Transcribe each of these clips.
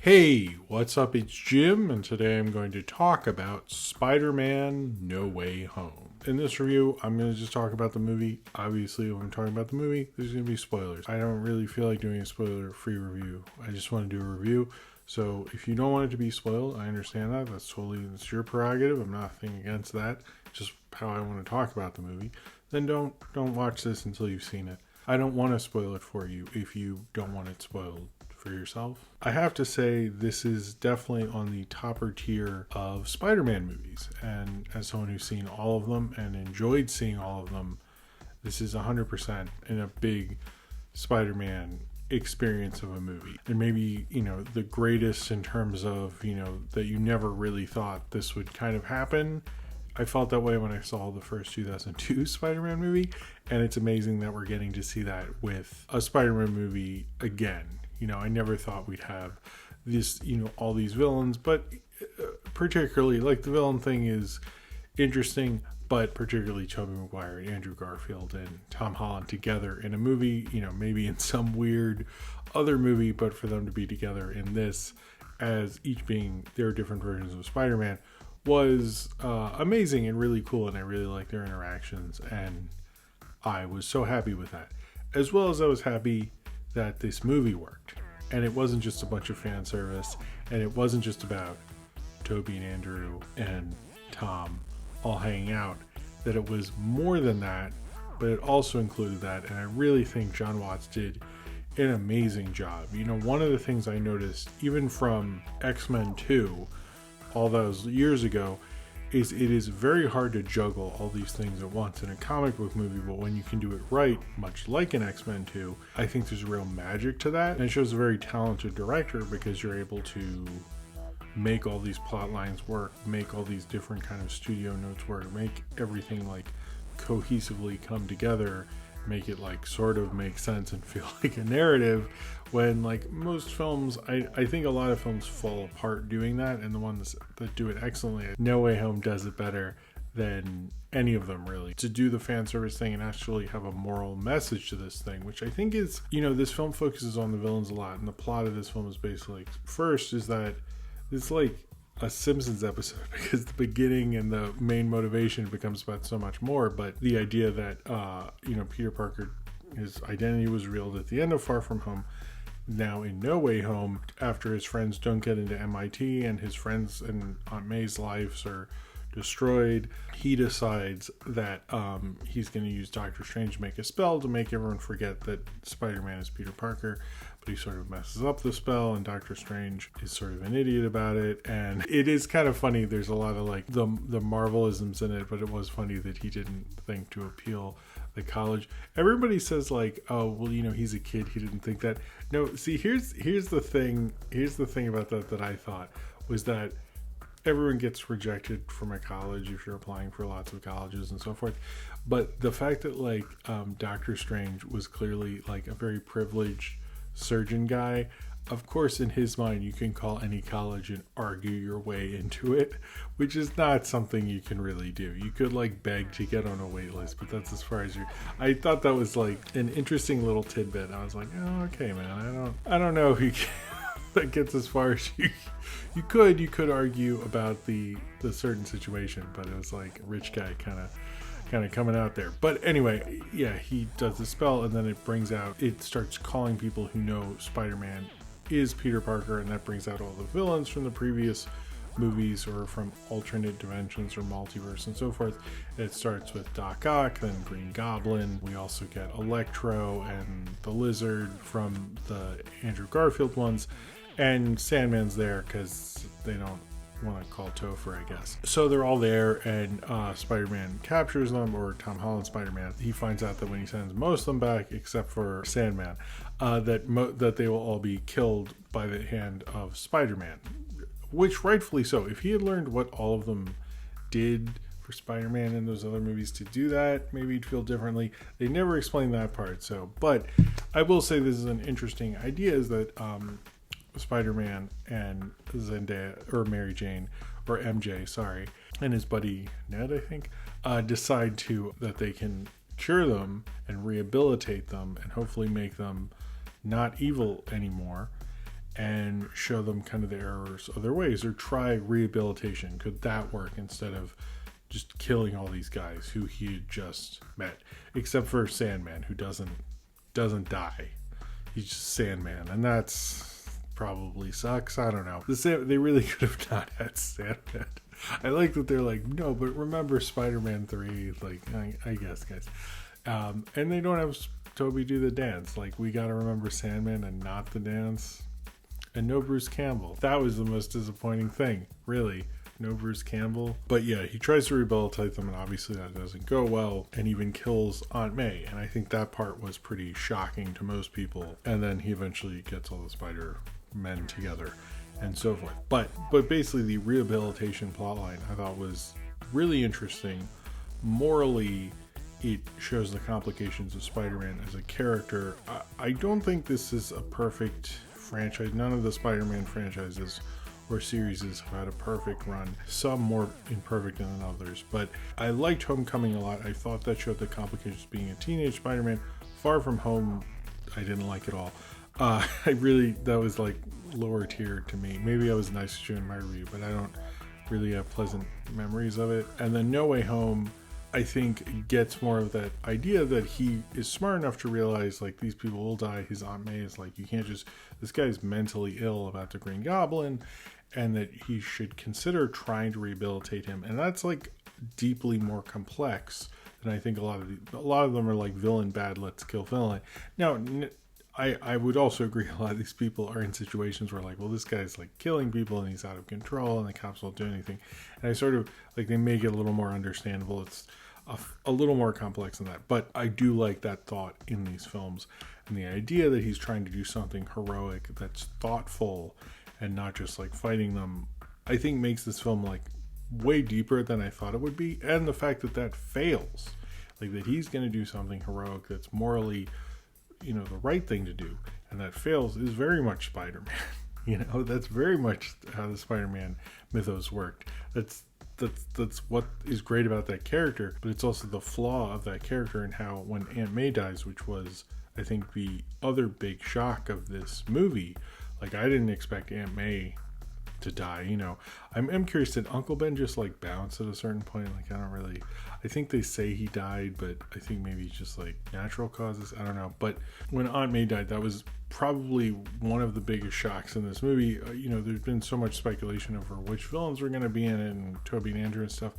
Hey, what's up? It's Jim, and today I'm going to talk about Spider-Man No Way Home. In this review, I'm going to just talk about the movie. Obviously, when I'm talking about the movie, there's going to be spoilers. I don't really feel like doing a spoiler-free review. I just want to do a review. So if you don't want it to be spoiled, I understand that. That's your prerogative. I'm nothing against that. Just how I want to talk about the movie. Then don't watch this until you've seen it. I don't want to spoil it for you if you don't want it spoiled for yourself. I have to say this is definitely on the topper tier of Spider-Man movies, and as someone who's seen all of them and enjoyed seeing all of them, this is 100% in a big Spider-Man experience of a movie. And maybe, the greatest in terms of, that you never really thought this would kind of happen. I felt that way when I saw the first 2002 Spider-Man movie, and it's amazing that we're getting to see that with a Spider-Man movie again. I never thought we'd have this, all these villains, but particularly, the villain thing is interesting, but particularly Toby Mcguire and Andrew Garfield and Tom Holland together in a movie, maybe in some weird other movie, but for them to be together in this as each being their different versions of Spider-Man was amazing and really cool, and I really liked their interactions, and I was so happy with that. As well as I was happy that this movie worked, and it wasn't just a bunch of fan service, and it wasn't just about Toby and Andrew and Tom all hanging out, that it was more than that, but it also included that, and I really think Jon Watts did an amazing job. One of the things I noticed, even from X-Men 2, all those years ago, is it is very hard to juggle all these things at once in a comic book movie, but when you can do it right, much like in X-Men 2, I think there's real magic to that, and it shows a very talented director because you're able to make all these plot lines work, make all these different kind of studio notes work, make everything cohesively come together, make it sort of make sense and feel like a narrative, when most films, I think a lot of films fall apart doing that, and the ones that do it excellently, No Way Home does it better than any of them, really. To do the fan service thing and actually have a moral message to this thing, which I think is, this film focuses on the villains a lot, and the plot of this film is basically, first is that it's a Simpsons episode, because the beginning and the main motivation becomes about so much more, but the idea that Peter Parker, his identity was revealed at the end of Far From Home. Now in No Way Home, after his friends don't get into MIT and his friends and Aunt May's lives are destroyed, he decides that he's going to use Doctor Strange to make a spell to make everyone forget that Spider-Man is Peter Parker, but he sort of messes up the spell, and Doctor Strange is sort of an idiot about it, and it is kind of funny. There's a lot of the Marvelisms in it, but it was funny that he didn't think to appeal the college. Everybody says oh, well, he's a kid, he didn't think that. No, see, here's the thing about that I thought was that everyone gets rejected from a college if you're applying for lots of colleges and so forth, but the fact that Doctor Strange was clearly a very privileged surgeon guy, of course in his mind you can call any college and argue your way into it, which is not something you can really do. You could beg to get on a wait list, but that's as far as I thought that was an interesting little tidbit. I was oh, okay, man, I don't know who that gets as far as you could argue about the certain situation, but it was a rich guy kind of coming out there. But anyway, yeah, he does the spell, and then it starts calling people who know Spider-Man is Peter Parker, and that brings out all the villains from the previous movies or from alternate dimensions or multiverse and so forth. It starts with Doc Ock, then Green Goblin. We also get Electro and the Lizard from the Andrew Garfield ones, and Sandman's there because they don't want to call Topher, I guess. So they're all there, and Spider-Man captures them, or Tom Holland Spider-Man. He finds out that when he sends most of them back, except for Sandman, that they will all be killed by the hand of Spider-Man, which rightfully so. If he had learned what all of them did for Spider-Man in those other movies to do that, maybe he'd feel differently. They never explain that part. But I will say this is an interesting idea, is that Spider-Man and Zendaya, or Mary Jane, or MJ, sorry, and his buddy Ned, I think, decide that they can cure them and rehabilitate them and hopefully make them not evil anymore. and show them kind of the errors of their ways, or try rehabilitation. Could that work instead of just killing all these guys who he had just met, except for Sandman, who doesn't die. He's just Sandman, and that's probably sucks. I don't know. They really could have not had Sandman. I like that they're like, no, but remember Spider-Man 3, like, I guess, guys. And they don't have Toby do the dance. Like, we gotta remember Sandman and not the dance. And no Bruce Campbell. That was the most disappointing thing, really. No Bruce Campbell. But yeah, he tries to rehabilitate them, and obviously that doesn't go well, and even kills Aunt May. And I think that part was pretty shocking to most people. And then he eventually gets all the Spider-Men together and so forth. But basically the rehabilitation plotline I thought was really interesting. Morally, it shows the complications of Spider-Man as a character. I don't think this is a perfect franchise. None of the Spider-Man franchises or series have had a perfect run. Some more imperfect than others. But I liked Homecoming a lot. I thought that showed the complications of being a teenage Spider-Man. Far From Home, I didn't like at all. That was like lower tier to me. Maybe I was nice to you in my review, but I don't really have pleasant memories of it. And then No Way Home, I think, gets more of that idea that he is smart enough to realize, like, these people will die. His Aunt May is like, you can't just, this guy's mentally ill about the Green Goblin, and that he should consider trying to rehabilitate him. And that's like deeply more complex than I think a lot of them are like villain bad, let's kill villain. Now, I would also agree a lot of these people are in situations where, like, well, this guy's like killing people and he's out of control and the cops won't do anything. And I sort of like, they make it a little more understandable. It's a little more complex than that. But I do like that thought in these films, and the idea that he's trying to do something heroic that's thoughtful and not just like fighting them, I think makes this film like way deeper than I thought it would be. And the fact that fails, like that he's going to do something heroic that's morally, the right thing to do, and that fails, is very much Spider-Man. That's very much how the Spider-Man mythos worked. That's what is great about that character, but it's also the flaw of that character, and how when Aunt May dies, which was, I think, the other big shock of this movie. Like, I didn't expect Aunt May to die. I'm curious, did Uncle Ben just like bounce at a certain point? Like, I think they say he died, but I think maybe just like natural causes, I don't know. But when Aunt May died, that was probably one of the biggest shocks in this movie. There's been so much speculation over which villains were going to be in it, and Toby and Andrew and stuff.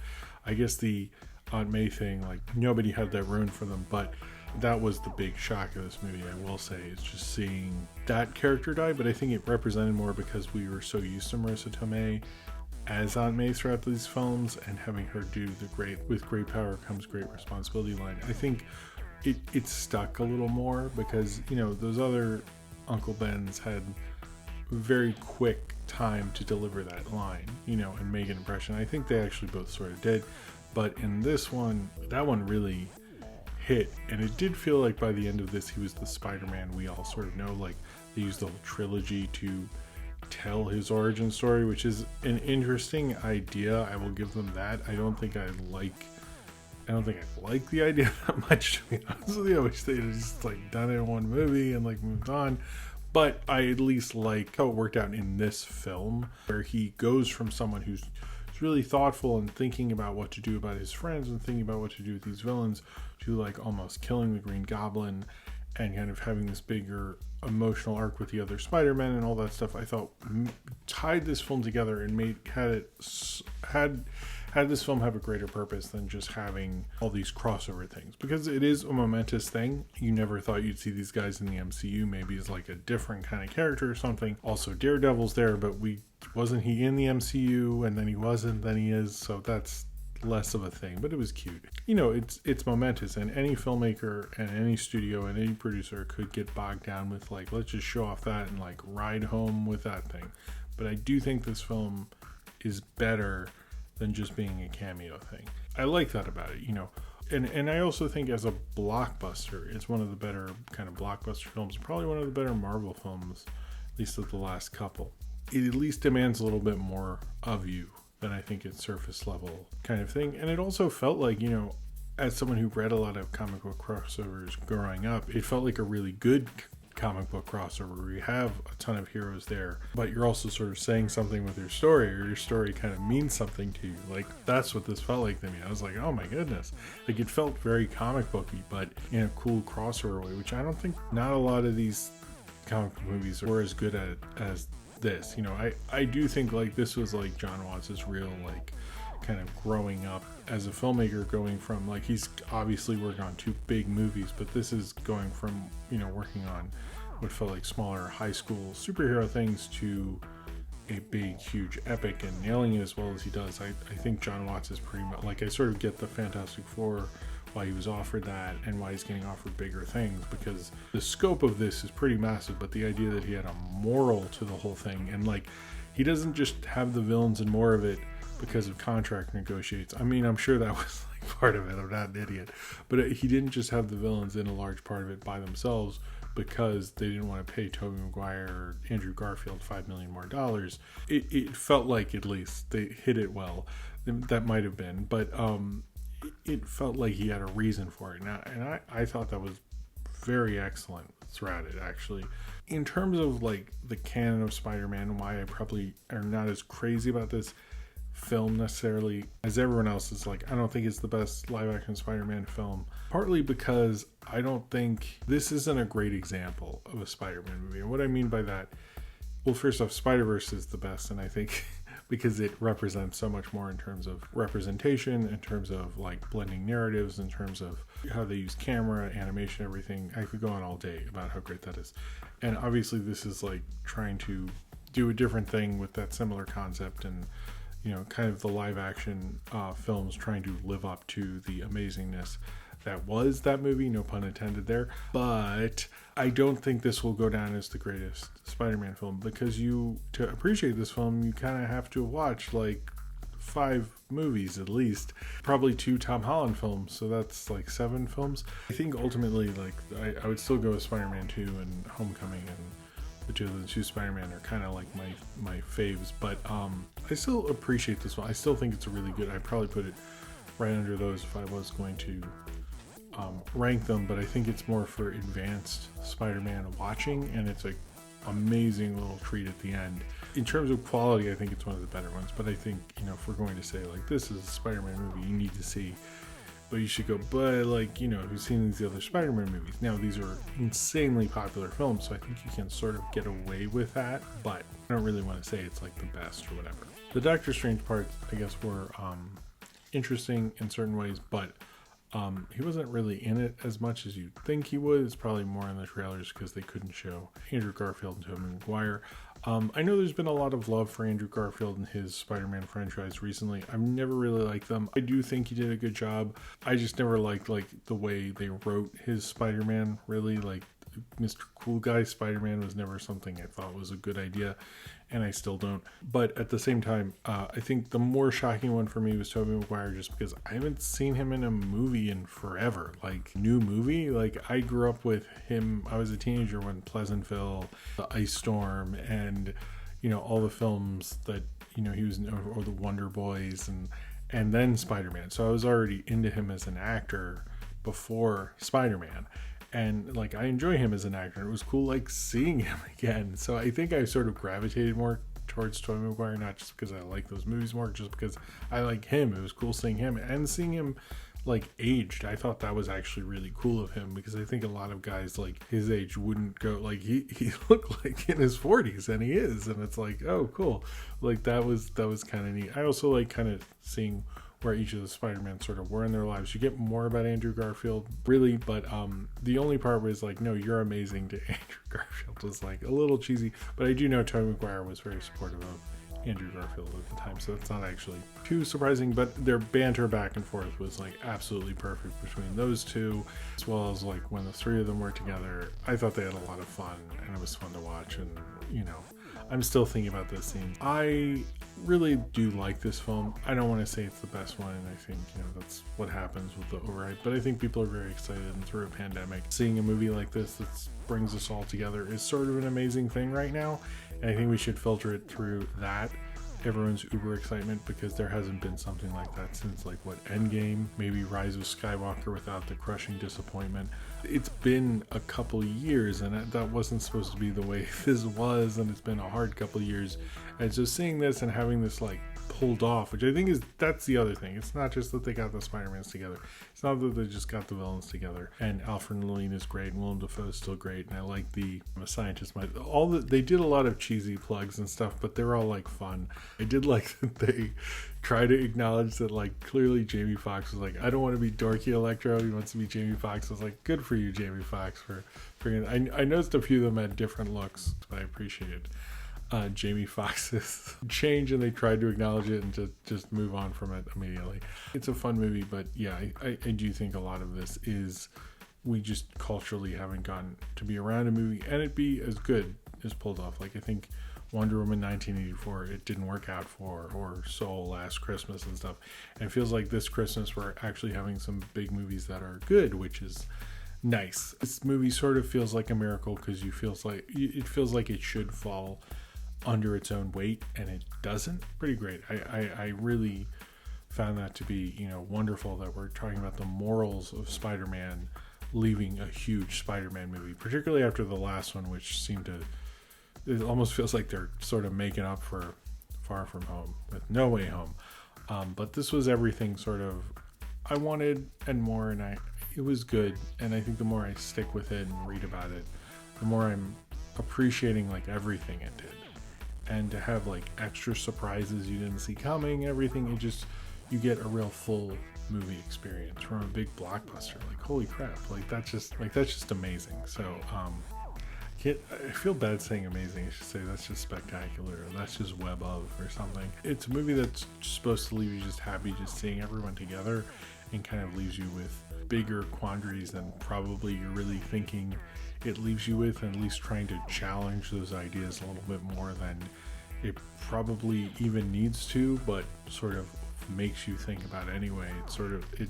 I guess the Aunt May thing, like, nobody had that ruined for them, but that was the big shock of this movie, I will say. It's just seeing that character die, but I think it represented more because we were so used to Marissa Tomei as Aunt May throughout these films, and having her do with great power comes great responsibility line. I think it stuck a little more because, those other Uncle Bens had very quick time to deliver that line, and make an impression. I think they actually both sort of did, but in this one, that one really hit, and it did feel like by the end of this, he was the Spider-Man we all sort of know. Like, they used the whole trilogy to tell his origin story, which is an interesting idea. I will give them that. I don't think I like the idea that much, to be honest with you. I wish they'd just like done it in one movie and like moved on. But I at least like how it worked out in this film, where he goes from someone who's really thoughtful and thinking about what to do about his friends and thinking about what to do with these villains, to like almost killing the Green Goblin and kind of having this bigger emotional arc with the other Spider-Men and all that stuff. I thought tied this film together and had this film have a greater purpose than just having all these crossover things, because it is a momentous thing. You never thought you'd see these guys in the MCU, maybe as like a different kind of character or something. Also, Daredevil's there, but wasn't he in the MCU, and then he wasn't, then he is, so that's less of a thing, but it was cute. It's momentous, and any filmmaker and any studio and any producer could get bogged down with like, let's just show off that and like ride home with that thing. But I do think this film is better than just being a cameo thing. I like that about it, and I also think as a blockbuster, it's one of the better kind of blockbuster films, probably one of the better Marvel films, at least of the last couple. It at least demands a little bit more of you than I think it's surface level kind of thing. And it also felt like, as someone who read a lot of comic book crossovers growing up, it felt like a really good comic book crossover where you have a ton of heroes there, but you're also sort of saying something with your story, or your story kind of means something to you. Like, that's what this felt like to me. I was like, oh my goodness. Like, it felt very comic booky, but in a cool crossover way, which I don't think, not a lot of these comic book movies were as good at as this. You know, I do think like this was like John Watts' real like kind of growing up as a filmmaker, going from like, he's obviously working on 2 big movies, but this is going from, you know, working on what felt like smaller high school superhero things to a big huge epic, and nailing it as well as he does. I think John Watts is pretty much like, I sort of get the Fantastic Four, why he was offered that and why he's getting offered bigger things, because the scope of this is pretty massive, but the idea that he had a moral to the whole thing, and like, he doesn't just have the villains and more of it because of contract negotiates. I mean, I'm sure that was like part of it. I'm not an idiot. But he didn't just have the villains in a large part of it by themselves because they didn't want to pay Toby Mcguire or Andrew Garfield $5 million more. It felt like, at least, they hit it well. That might have been. But it felt like he had a reason for it. And I thought that was very excellent throughout it, actually. In terms of like the canon of Spider-Man, why I probably am not as crazy about this film necessarily as everyone else is, like, I don't think it's the best live action Spider-Man film, partly because I don't think this isn't a great example of a Spider-Man movie. And what I mean by that, well, first off, Spider-Verse is the best, and I think because it represents so much more in terms of representation, in terms of like blending narratives, in terms of how they use camera, animation, everything. I could go on all day about how great that is. And obviously this is like trying to do a different thing with that similar concept, and you know, kind of the live action films trying to live up to the amazingness that was that movie, no pun intended there. But I don't think this will go down as the greatest Spider-Man film, because to appreciate this film, you kind of have to watch like 5 movies at least, probably 2 Tom Holland films, so that's like 7 films. I think ultimately, like, I would still go with Spider-Man 2 and Homecoming, and the 2002 Spider-Man are kind of like my faves, but I still appreciate this one. I still think it's a really good, I'd probably put it right under those if I was going to rank them, but I think it's more for advanced Spider-Man watching, and it's an amazing little treat at the end. In terms of quality, I think it's one of the better ones, but I think, you know, if we're going to say like, this is a Spider-Man movie you need to see, but you should go, but like, you know, who's seen these other Spider-Man movies? Now, these are insanely popular films, so I think you can sort of get away with that, but I don't really want to say it's like the best or whatever. The Doctor Strange parts, I guess, were interesting in certain ways, but he wasn't really in it as much as you'd think he would. It's probably more in the trailers because they couldn't show Andrew Garfield and Toby Mcguire. I know there's been a lot of love for Andrew Garfield and his Spider-Man franchise recently. I've never really liked them. I do think he did a good job. I just never liked like the way they wrote his Spider-Man, really. Like, Mr. Cool Guy Spider-Man was never something I thought was a good idea, and I still don't. But at the same time, I think the more shocking one for me was Toby Mcguire, just because I haven't seen him in a movie in forever. Like, new movie? Like, I grew up with him. I was a teenager when Pleasantville, The Ice Storm, and, you know, all the films that, you know, he was in, or the Wonder Boys, and then Spider-Man. So I was already into him as an actor before Spider-Man. And like, I enjoy him as an actor. It was cool like seeing him again. So I think I sort of gravitated more towards Toby Mcguire, not just because I like those movies more, just because I like him. It was cool seeing him, and seeing him like aged. I thought that was actually really cool of him, because I think a lot of guys like his age wouldn't go, like, he looked like in his 40s, and he is, and it's like, oh cool. Like, that was kind of neat. I also like kind of seeing where each of the Spider-Man sort of were in their lives. You get more about Andrew Garfield, really, but the only part was like, no, you're amazing, to Andrew Garfield was like a little cheesy, but I do know Toby Mcguire was very supportive of Andrew Garfield at the time, so it's not actually too surprising, but their banter back and forth was like absolutely perfect between those two, as well as like when the 3 of them were together. I thought they had a lot of fun, and it was fun to watch, and, you know, I'm still thinking about this scene. I really do like this film. I don't want to say it's the best one, and I think, you know, that's what happens with the overhype, but I think people are very excited, and through a pandemic, seeing a movie like this that brings us all together is sort of an amazing thing right now, and I think we should filter it through that everyone's uber excitement because there hasn't been something like that since Endgame, maybe Rise of Skywalker without the crushing disappointment. It's been a couple years, and that wasn't supposed to be the way this was, and it's been a hard couple years. And so seeing this and having this pulled off, which I think that's the other thing. It's not just that they got the Spider-Mans together. It's not that they just got the villains together. And Alfred Molina is great, and Willem Dafoe is still great, and I like the scientist. They did a lot of cheesy plugs and stuff, but they're all fun. I did like that they try to acknowledge that clearly Jamie Foxx was I don't want to be dorky Electro. He wants to be Jamie Foxx. I was good for you, Jamie Foxx, for figuring. I noticed a few of them had different looks, but I appreciated Jamie Foxx's change, and they tried to acknowledge it and just move on from it immediately. It's a fun movie, but yeah, I do think a lot of this is we just culturally haven't gotten to be around a movie and it be as good as pulled off. I think Wonder Woman 1984, it didn't work out for, or Soul Last Christmas and stuff. And it feels like this Christmas we're actually having some big movies that are good, which is nice. This movie sort of feels like a miracle because it feels like it should fall under its own weight, and it doesn't. Pretty great. I really found that to be wonderful that we're talking about the morals of Spider-Man leaving a huge Spider-Man movie, particularly after the last one, which it almost feels like they're sort of making up for Far From Home with No Way Home. But this was everything sort of I wanted and more, and it was good. And I think the more I stick with it and read about it, the more I'm appreciating everything it did. And to have extra surprises you didn't see coming, everything, you get a real full movie experience from a big blockbuster. Holy crap, that's just amazing. So I feel bad saying amazing. I should say that's just spectacular, or that's just web of, or something. It's a movie that's supposed to leave you just happy just seeing everyone together, and kind of leaves you with bigger quandaries than probably you're really thinking it leaves you with, and at least trying to challenge those ideas a little bit more than it probably even needs to, but sort of makes you think about it anyway. It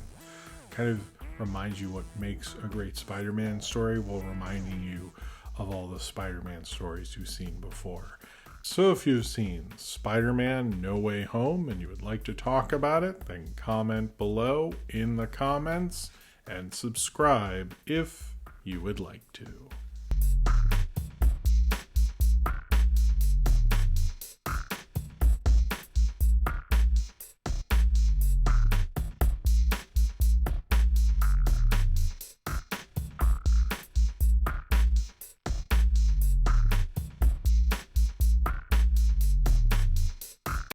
kind of reminds you what makes a great Spider-Man story while reminding you of all the Spider-Man stories you've seen before. So if you've seen Spider-Man No Way Home and you would like to talk about it, then comment below in the comments and subscribe if you would like to.